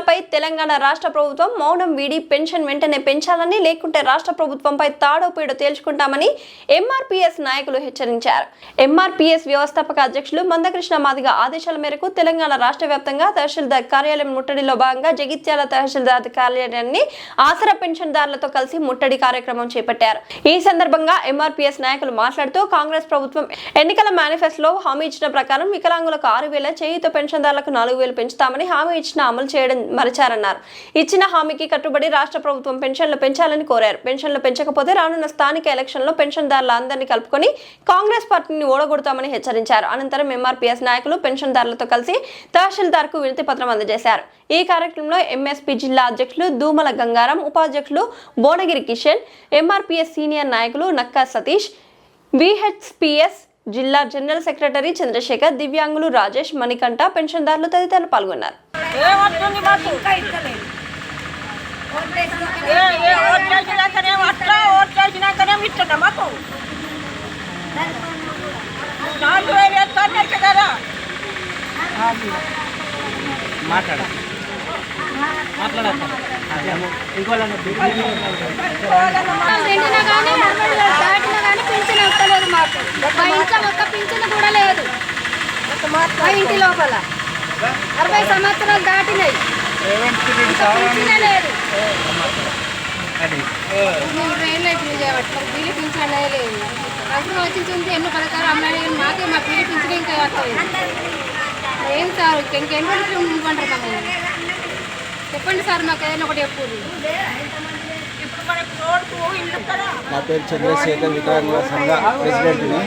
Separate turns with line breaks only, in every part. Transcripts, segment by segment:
పెన్షన్లపై తెలంగాణ రాష్ట్ర ప్రభుత్వం మౌనం వీడి పెన్షన్ వెంటనే పెంచాలని, లేకుంటే రాష్ట్ర ప్రభుత్వంపై తాడో పీడో తేల్చుకుంటామని ఎంఆర్పీఎస్ నాయకులు హెచ్చరించారు. ఎంఆర్పీఎస్ వ్యవస్థాపక అధ్యక్షులు మందకృష్ణ మాదిగ ఆదేశాల మేరకు తెలంగాణ రాష్ట్ర వ్యాప్తంగా తహసీల్దార్ కార్యాలయం ముట్టడిలో భాగంగా జగిత్యాల తహసీల్దార్ కార్యాలయాన్ని ఆసరా పెన్షన్దారులతో కలిసి ముట్టడి కార్యక్రమం చేపట్టారు. ఈ సందర్భంగా ఎంఆర్పీఎస్ నాయకులు మాట్లాడుతూ కాంగ్రెస్ ప్రభుత్వం ఎన్నికల మేనిఫెస్టోలో హామీ ఇచ్చిన ప్రకారం వికలాంగులకు 6,000, చేయూత పెన్షన్దారులకు 4,000 పెంచుతామని హామీ ఇచ్చిన అమలు చేయడం మరచారన్నారు. ఇచ్చిన హామీకి కట్టుబడి రాష్ట్ర ప్రభుత్వం పెన్షన్లు పెంచాలని కోరారు. పెన్షన్లు పెంచకపోతే రానున్న స్థానిక ఎలక్షన్లో పెన్షన్దారుల అందరినీ కలుపుకొని కాంగ్రెస్ పార్టీని ఓడగొడతామని హెచ్చరించారు. అనంతరం ఎంఆర్పీఎస్ నాయకులు పెన్షన్దారులతో కలిసి తహసీల్దార్కు వినతి పత్రం అందజేశారు. ఈ కార్యక్రమంలో ఎంఎస్పీ జిల్లా అధ్యక్షులు దూమల గంగారం, ఉపాధ్యక్షులు బోనగిరి కిషన్, ఎంఆర్పీఎస్ సీనియర్ నాయకులు నక్కా సతీష్, విహెచ్పిఎస్ జిల్లా జనరల్ సెక్రటరీ చంద్రశేఖర్, దివ్యాంగులు రాజేష్, మణికంఠ, పెన్షన్దారులు తదితరులు పాల్గొన్నారు.
మా ఇంట్లో ఒక్క పింఛను కూడా లేదు. మా ఇంటి లోపల 60 సంవత్సరాలు దాటినాయి, పింఛనే లేదు. పీలి పింఛనే లేదు. రాష్ట్రం వచ్చింది ఎన్నో పథకాలు అమ్మాయి, మాకే మా పీలి పింఛనే ఇంకా వస్తుంది. ఏం సార్ ఇంకెన్ని రోజులు ఇవ్వంటారు మమ్మల్ని? చెప్పండి సార్, మాకు ఏదైనా ఒకటి చెప్పండి.
నా పేరు చంద్రశేఖర్, వికలాంగుల సంఘ ప్రెసిడెంట్ని.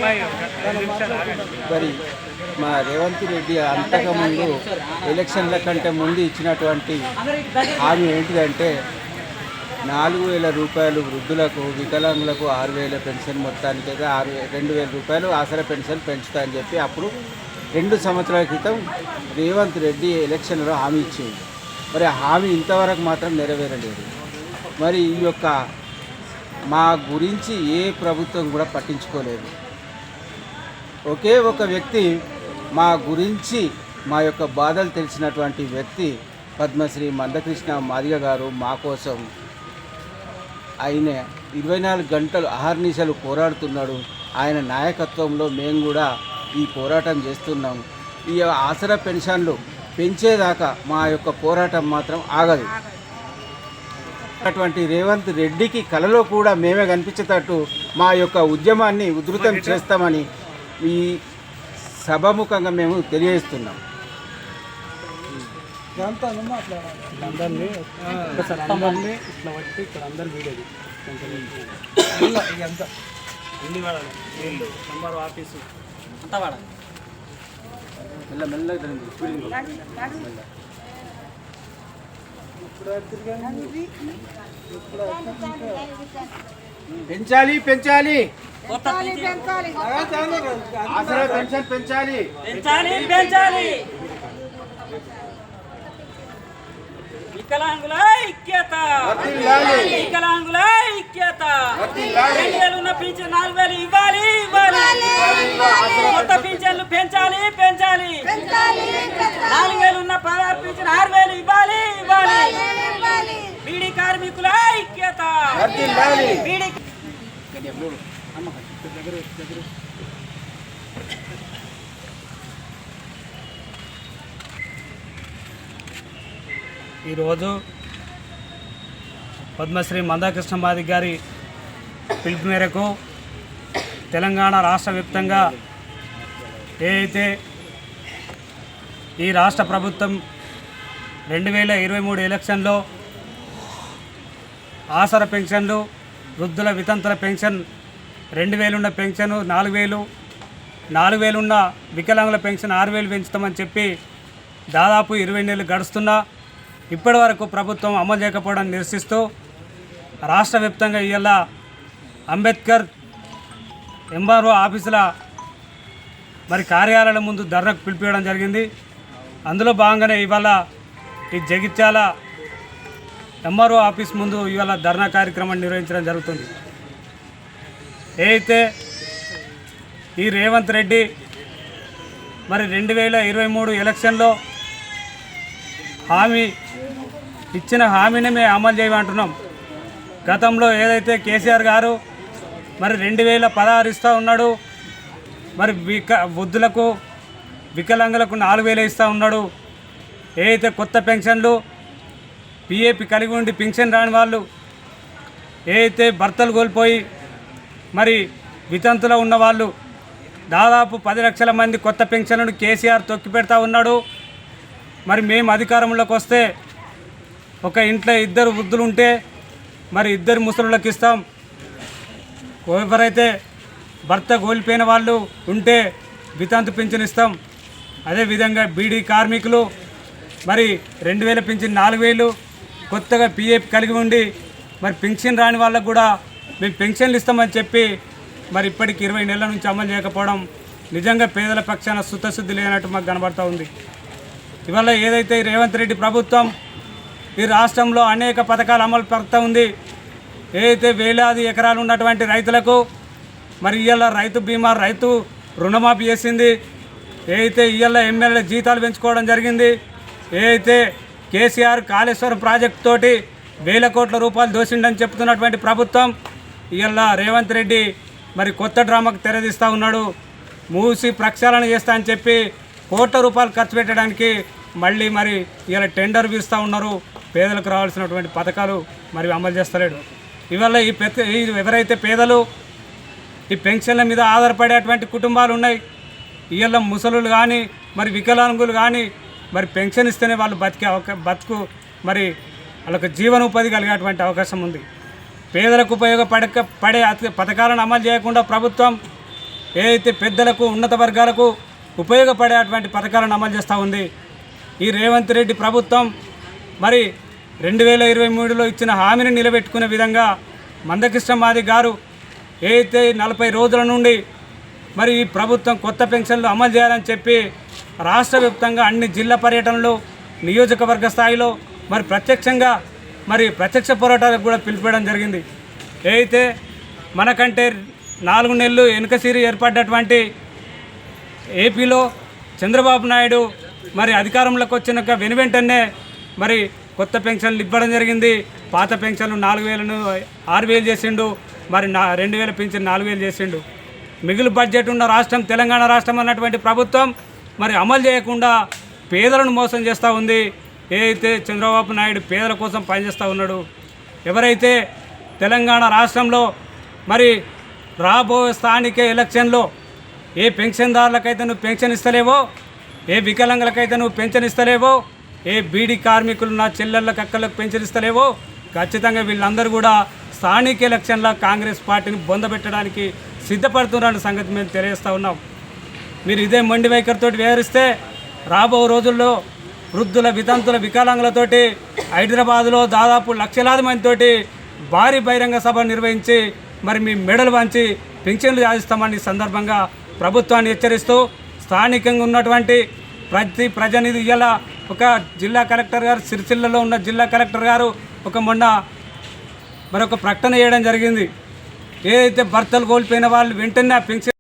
మరి మా రేవంత్ రెడ్డి అంతకుముందు ఎలక్షన్ల కంటే ముందు ఇచ్చినటువంటి హామీ ఏంటిదంటే 4,000 రూపాయలు వృద్ధులకు, వికలాంగులకు 6,000 పెన్షన్, మొత్తానికి అయితే 2,000 రూపాయలు ఆసరా పెన్షన్ పెంచుతా అని చెప్పి అప్పుడు 2 సంవత్సరాల క్రితం రేవంత్ రెడ్డి ఎలక్షన్లో హామీ ఇచ్చింది. మరి ఆ హామీ ఇంతవరకు మాత్రం నెరవేరలేదు. మరి ఈ యొక్క మా గురించి ఏ ప్రభుత్వం కూడా పట్టించుకోలేదు. ఒకే ఒక వ్యక్తి మా గురించి, మా యొక్క బాధలు తెలిసినటువంటి వ్యక్తి పద్మశ్రీ మందకృష్ణ మాదిగ గారు మా కోసం ఆయన 24 గంటలు అహర్నిశలు పోరాడుతున్నాడు. ఆయన నాయకత్వంలో మేము కూడా ఈ పోరాటం చేస్తున్నాం. ఈ ఆసరా పెన్షన్లు పెంచేదాకా మా యొక్క పోరాటం మాత్రం ఆగదు. అటువంటి రేవంత్ రెడ్డికి కలలో కూడా మేమే కనిపించేటట్టు మా యొక్క ఉద్యమాన్ని ఉధృతం చేస్తామని ఈ సభాముఖంగా మేము తెలియజేస్తున్నాం. పెంచాలి పెంచాలి ఆసరా పెన్షన్ పెంచాలి పెంచాలి.
వికలాంగుల ఐక్యత, వికలాంగుల ఐక్యత. 2,000 ఉన్న పింఛన్ 4,000 ఇవ్వాలి, కొత్త పింఛన్లు పెంచాలి. 4,000 ఉన్న పదహారు పింఛన్ 6,000 ఇవ్వాలి. బీడీ కార్మికుల ఐక్యత.
ఈరోజు పద్మశ్రీ మందకృష్ణ మాదిగ గారి పిలుపు మేరకు తెలంగాణ రాష్ట్ర వ్యాప్తంగా ఏదైతే ఈ రాష్ట్ర ప్రభుత్వం 2023 ఎలక్షన్లో ఆసరా పెన్షన్లు, వృద్ధుల వితంతుల పెన్షన్ 2,000 ఉన్న పెన్షన్ 4,000, 4,000 ఉన్న వికలాంగుల పెన్షన్ 6,000 పెంచుతామని చెప్పి దాదాపు 20 నెలలు గడుస్తున్నా ఇప్పటి వరకు ప్రభుత్వం అమలు చేయకపోవడం నిరసిస్తూ రాష్ట్ర వ్యాప్తంగా ఇవాళ అంబేద్కర్ ఎంఆర్ఓ ఆఫీసుల మరి కార్యాలయాల ముందు ధర్నాకు పిలిపించడం జరిగింది. అందులో భాగంగానే ఇవాళ ఈ జగిత్యాల ఎంఆర్ఓ ఆఫీస్ ముందు ఇవాళ ధర్నా కార్యక్రమాన్ని నిర్వహించడం జరుగుతుంది. ఏదైతే ఈ రేవంత్ రెడ్డి మరి 2023 ఎలక్షన్లో హామీ ఇచ్చిన హామీని మేము అమలు చేయమంటున్నాం. గతంలో ఏదైతే కేసీఆర్ గారు మరి 2016 ఇస్తూ ఉన్నాడు, మరి వృద్ధులకు వికలాంగులకు 4000 ఇస్తూ ఉన్నాడు. ఏదైతే కొత్త పెన్షన్లు పిఏపి కలిగి ఉండి పెన్షన్ రాని వాళ్ళు, ఏదైతే భర్తలు కోల్పోయి మరి వితంతులో ఉన్నవాళ్ళు దాదాపు 10 లక్షల మంది కొత్త పెన్షన్లను కేసీఆర్ తొక్కి పెడతా ఉన్నాడు. మరి మేము అధికారంలోకి వస్తే ఒక ఇంట్లో 2 వృద్ధులు ఉంటే మరి 2 ముసలులకు ఇస్తాం. ఎవరైతే భర్త కోల్పోయిన వాళ్ళు ఉంటే వితంతు పింఛన్ ఇస్తాం. అదేవిధంగా బీడీ కార్మికులు మరి 2000 పింఛన్ 4000, కొత్తగా పిఎఫ్ కలిగి ఉండి మరి పెన్షన్ రాని వాళ్ళకు కూడా మేము పెన్షన్లు ఇస్తామని చెప్పి మరి ఇప్పటికి 20 నెలల నుంచి అమలు చేయకపోవడం నిజంగా పేదల పక్షాన సుతశుద్ధి లేనట్టు మాకు కనబడుతూ ఉంది. ఇవాళ ఏదైతే రేవంత్ రెడ్డి ప్రభుత్వం ఈ రాష్ట్రంలో అనేక పథకాలు అమలు పడుతూ ఉంది. ఏదైతే వేలాది ఎకరాలు ఉన్నటువంటి రైతులకు మరి ఇవాళ రైతు బీమా, రైతు రుణమాఫీ చేసింది. ఏదైతే ఇవాళ ఎమ్మెల్యే జీతాలు పెంచుకోవడం జరిగింది. ఏదైతే కేసీఆర్ కాళేశ్వరం ప్రాజెక్టు తోటి 1000 కోట్ల రూపాయలు దోసిండని చెప్తున్నటువంటి ప్రభుత్వం ఇవాళ రేవంత్ రెడ్డి మరి కొత్త డ్రామాకు తెరదీస్తూ ఉన్నాడు. మూసి ప్రక్షాళన చేస్తా అని చెప్పి కోట్ల రూపాయలు ఖర్చు పెట్టడానికి మళ్ళీ మరి ఇవాళ టెండర్ పిలుస్తూ ఉన్నారు. పేదలకు రావాల్సినటువంటి పథకాలు మరి అమలు చేస్తలేడు. ఇవాళ ఎవరైతే పేదలు ఈ పెన్షన్ల మీద ఆధారపడేటువంటి కుటుంబాలు ఉన్నాయి, ఇవాళ ముసలులు కానీ మరి వికలాంగులు కానీ మరి పెన్షన్ ఇస్తేనే వాళ్ళు బతుకు మరి వాళ్ళకు జీవనోపాధి కలిగేటువంటి అవకాశం ఉంది. పేదలకు పడే పథకాలను అమలు చేయకుండా ప్రభుత్వం ఏదైతే పెద్దలకు, ఉన్నత వర్గాలకు ఉపయోగపడేటువంటి పథకాలను అమలు చేస్తూ ఉంది. ఈ రేవంత్ రెడ్డి ప్రభుత్వం మరి 2023లో ఇచ్చిన హామీని నిలబెట్టుకునే విధంగా మందకృష్ణ మాదిగ గారు ఏదైతే 40 రోజుల నుండి మరి ఈ ప్రభుత్వం కొత్త పెన్షన్లు అమలు చేయాలని చెప్పి రాష్ట్ర వ్యాప్తంగా అన్ని జిల్లా పర్యటనలు, నియోజకవర్గ స్థాయిలో మరి ప్రత్యక్షంగా మరి ప్రత్యక్ష పోరాటాలకు కూడా పిలిపించడం జరిగింది. ఏదైతే మనకంటే 4 నెలలు వెనుకసిరి ఏర్పడ్డటువంటి ఏపీలో చంద్రబాబు నాయుడు మరి అధికారంలోకి వచ్చినాక వెనువెంటనే మరి కొత్త పెన్షన్లు ఇవ్వడం జరిగింది. పాత పెన్షన్లు 4000ను 6000 చేసిండు. మరి 2000 పెన్షన్ 4000 చేసిండు. మిగులు బడ్జెట్ ఉన్న రాష్ట్రం తెలంగాణ రాష్ట్రం అన్నటువంటి ప్రభుత్వం మరి అమలు చేయకుండా పేదలను మోసం చేస్తూ ఉంది. ఏదైతే చంద్రబాబు నాయుడు పేదల కోసం పనిచేస్తూ ఉన్నాడు. ఎవరైతే తెలంగాణ రాష్ట్రంలో మరి రాబోయే స్థానిక ఎలక్షన్లో ఏ పెన్షన్దారులకైతే నువ్వు పెన్షన్ ఇస్తలేవో, ఏ వికలాంగులకైతే నువ్వు పెన్షన్ ఇస్తలేవో, ఏ బీడీ కార్మికులు నా చెల్లెళ్ళకి అక్కలకు పెన్షన్ ఇస్తలేవో ఖచ్చితంగా వీళ్ళందరూ కూడా స్థానిక ఎలక్షన్లో కాంగ్రెస్ పార్టీని బొందబెట్టడానికి సిద్ధపడుతున్నారన్న సంగతి మేము తెలియజేస్తూ ఉన్నాం. మీరు ఇదే మొండి వైఖరితో వ్యవహరిస్తే రాబో రోజుల్లో వృద్ధుల, వితంతుల, వికలాంగులతోటి హైదరాబాదులో దాదాపు లక్షలాది మందితోటి భారీ బహిరంగ సభ నిర్వహించి మరి మీ మెడలు వంచి పెన్షన్లు సాధిస్తామని సందర్భంగా ప్రభుత్వాన్ని హెచ్చరిస్తూ స్థానికంగా ఉన్నటువంటి ప్రజానిధి ఇలా ఒక జిల్లా కలెక్టర్ గారు, సిరిసిల్లలో ఉన్న జిల్లా కలెక్టర్ గారు మొన్న మరొక ప్రకటన చేయడం జరిగింది. ఏదైతే భర్తలు కోల్పోయిన వాళ్ళు వెంటనే ఆ పెన్షన్